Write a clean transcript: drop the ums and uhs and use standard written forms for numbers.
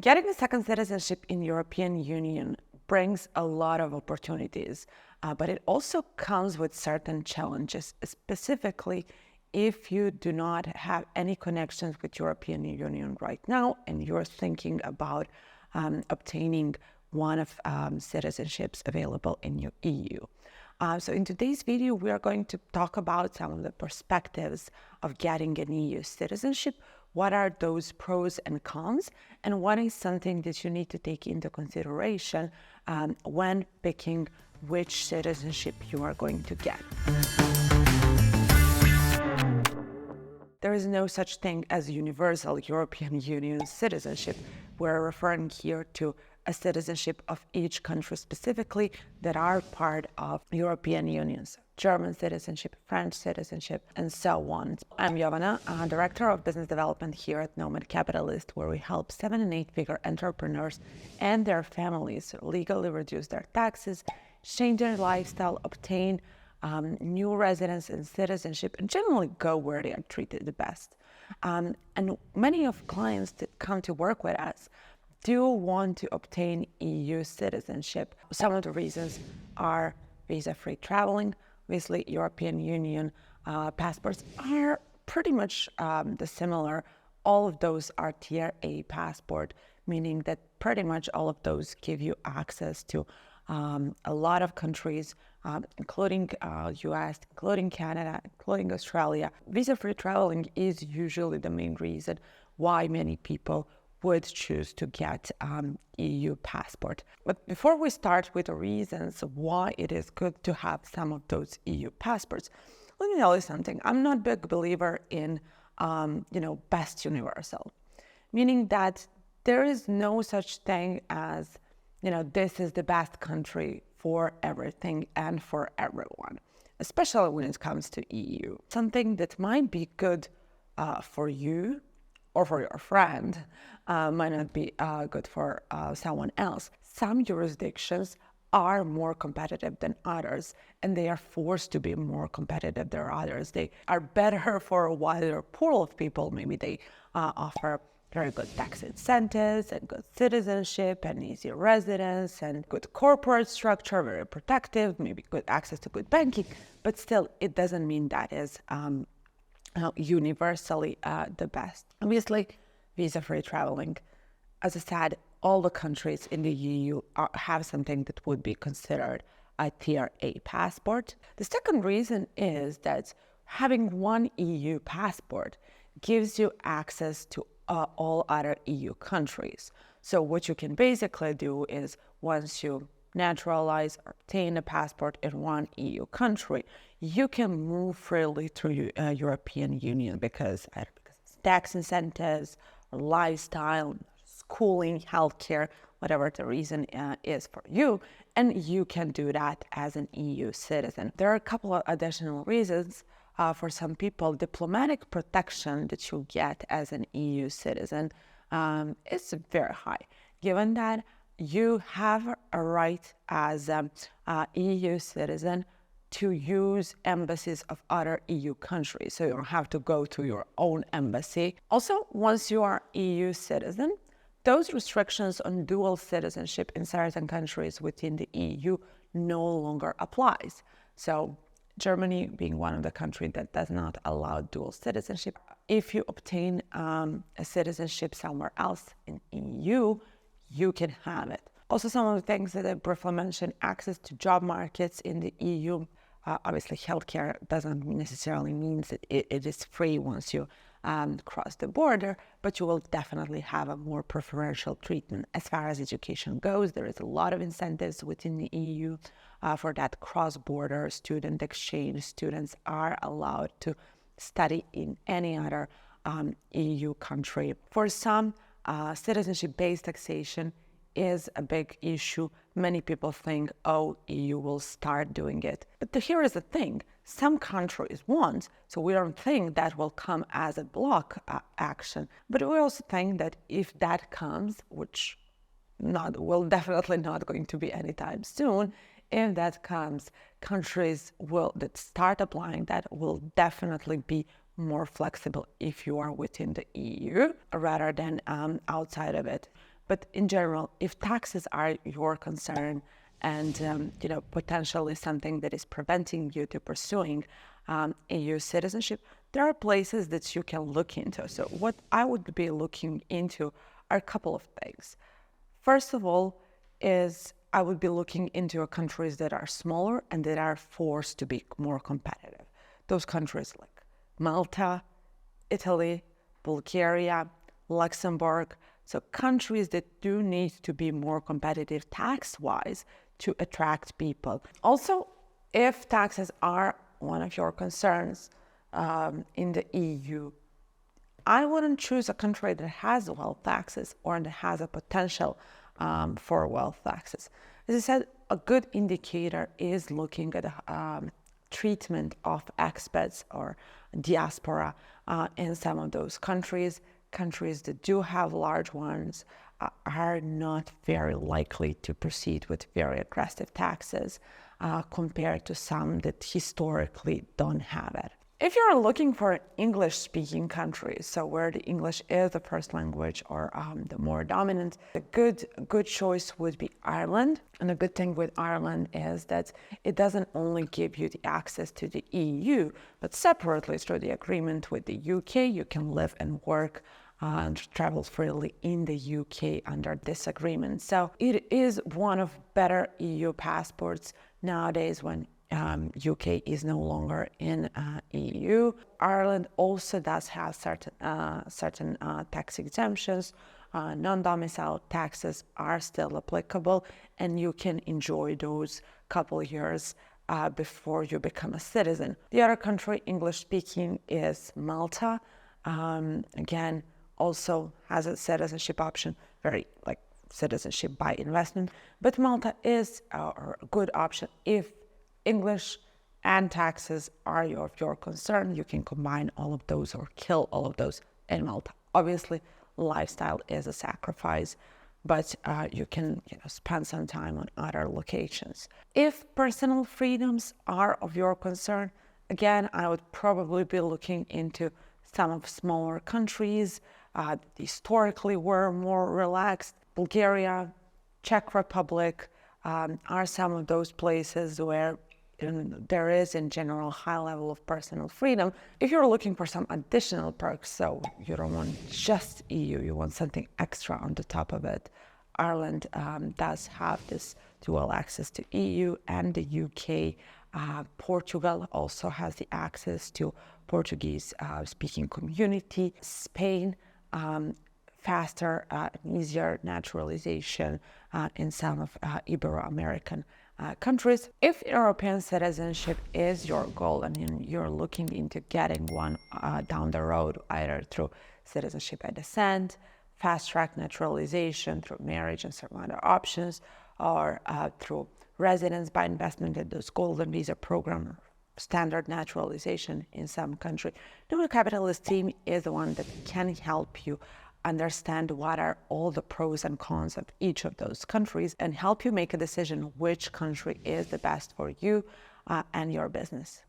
Getting a second citizenship in European Union brings a lot of opportunities, but it also comes with certain challenges, specifically if you do not have any connections with European Union right now and you're thinking about obtaining one of citizenships available in your EU. So in today's video, we are going to talk about some of the perspectives of getting an EU citizenship. What are those pros and cons, and what is something that you need to take into consideration when picking which citizenship you are going to get. There is no such thing as universal European Union citizenship. We're referring here to a citizenship of each country specifically that are part of European Unions. German citizenship, French citizenship, and so on. I'm Jovana, Director of Business Development here at Nomad Capitalist, where we help 7- and 8-figure entrepreneurs and their families legally reduce their taxes, change their lifestyle, obtain new residence and citizenship, and generally go where they are treated the best. And many of clients that come to work with us do want to obtain EU citizenship. Some of the reasons are visa-free traveling. Obviously, European Union passports are pretty much similar. All of those are Tier A passport, meaning that pretty much all of those give you access to a lot of countries, including US, including Canada, including Australia. Visa-free traveling is usually the main reason why many people would choose to get EU passport. But before we start with the reasons why it is good to have some of those EU passports, let me tell you something. I'm not a big believer in, best universal, meaning that there is no such thing as, this is the best country for everything and for everyone, especially when it comes to EU. Something that might be good for you or for your friend might not be good for someone else. Some jurisdictions are more competitive than others, and they are forced to be more competitive than others. They are better for a wider pool of people. Maybe they offer very good tax incentives and good citizenship and easy residence and good corporate structure, very protective, maybe good access to good banking, but still it doesn't mean that is universally the best. Obviously, visa-free traveling. As I said, all the countries in the EU have something that would be considered a Tier A passport. The second reason is that having one EU passport gives you access to all other EU countries. So what you can basically do is once you naturalize or obtain a passport in one EU country, you can move freely through European Union because of tax incentives, lifestyle, schooling, healthcare, whatever the reason is for you, and you can do that as an EU citizen. There are a couple of additional reasons. For some people, diplomatic protection that you get as an EU citizen is very high, given that you have a right as an EU citizen to use embassies of other EU countries. So you don't have to go to your own embassy. Also, once you are EU citizen, those restrictions on dual citizenship in certain countries within the EU no longer applies. So Germany being one of the countries that does not allow dual citizenship. If you obtain a citizenship somewhere else in EU, you can have it. Also, some of the things that I briefly mentioned, access to job markets in the EU. Obviously, healthcare doesn't necessarily mean that it is free once you cross the border, but you will definitely have a more preferential treatment. As far as education goes, there is a lot of incentives within the EU for that cross-border student exchange. Students are allowed to study in any other EU country. For some, citizenship-based taxation is a big issue. Many people think, EU will start doing it. But here is the thing, some countries won't, so we don't think that will come as a block action. But we also think that if that comes, which will definitely not going to be anytime soon, if that comes, countries that start applying that will definitely be more flexible if you are within the EU rather than outside of it. But in general, if taxes are your concern and potentially something that is preventing you to pursuing EU citizenship, there are places that you can look into. So what I would be looking into are a couple of things. First of all, is I would be looking into countries that are smaller and that are forced to be more competitive. Those countries like Malta, Italy, Bulgaria, Luxembourg. So countries that do need to be more competitive tax-wise to attract people. Also, if taxes are one of your concerns in the EU, I wouldn't choose a country that has wealth taxes or that has a potential for wealth taxes. As I said, a good indicator is looking at treatment of expats or diaspora in some of those countries. Countries that do have large ones are not very likely to proceed with very aggressive taxes compared to some that historically don't have it. If you're looking for English-speaking countries, so where the English is the first language or the more dominant, a good choice would be Ireland. And the good thing with Ireland is that it doesn't only give you the access to the EU, but separately through the agreement with the UK, you can live and work and travel freely in the UK under this agreement. So it is one of better EU passports nowadays when UK is no longer in EU. Ireland also does have certain tax exemptions. Non-domicile taxes are still applicable, and you can enjoy those couple years before you become a citizen. The other country, English-speaking, is Malta. Again, also has a citizenship option, very like citizenship by investment. But Malta is a good option if English and taxes are of your concern. You can combine all of those or kill all of those in Malta. Obviously, lifestyle is a sacrifice, but you can spend some time on other locations. If personal freedoms are of your concern, again, I would probably be looking into some of smaller countries that historically were more relaxed. Bulgaria, Czech Republic are some of those places where there is in general high level of personal freedom. If you're looking for some additional perks, so you don't want just EU, you want something extra on the top of it, Ireland does have this dual access to EU and the UK. Portugal also has the access to Portuguese speaking community. Spain, faster and easier naturalization in some of Ibero-American countries. If European citizenship is your goal and you're looking into getting one down the road, either through citizenship by descent, fast-track naturalization through marriage and certain other options, or through residence by investment in those golden visa program, standard naturalization in some country, Nomad Capitalist team is the one that can help you understand what are all the pros and cons of each of those countries and help you make a decision which country is the best for you and your business.